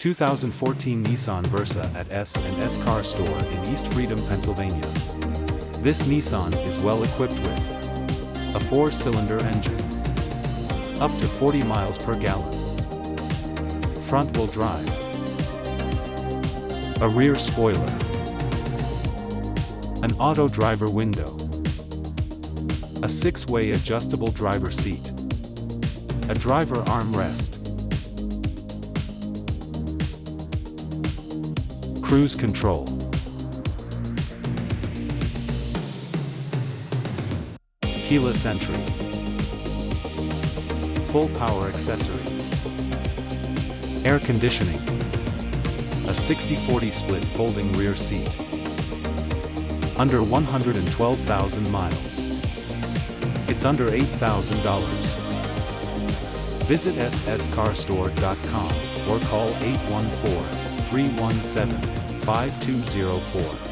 2014 Nissan Versa at S&S Car Store in East Freedom, Pennsylvania. This Nissan is well equipped with a 4-cylinder engine, up to 40 miles per gallon, front-wheel drive, a rear spoiler, an auto driver window, a 6-way adjustable driver seat, a driver armrest, cruise control, keyless entry, full power accessories, air conditioning, a 60/40 split folding rear seat, under 112,000 miles. It's under $8,000. Visit sscarstore.com or call 814-317-5204.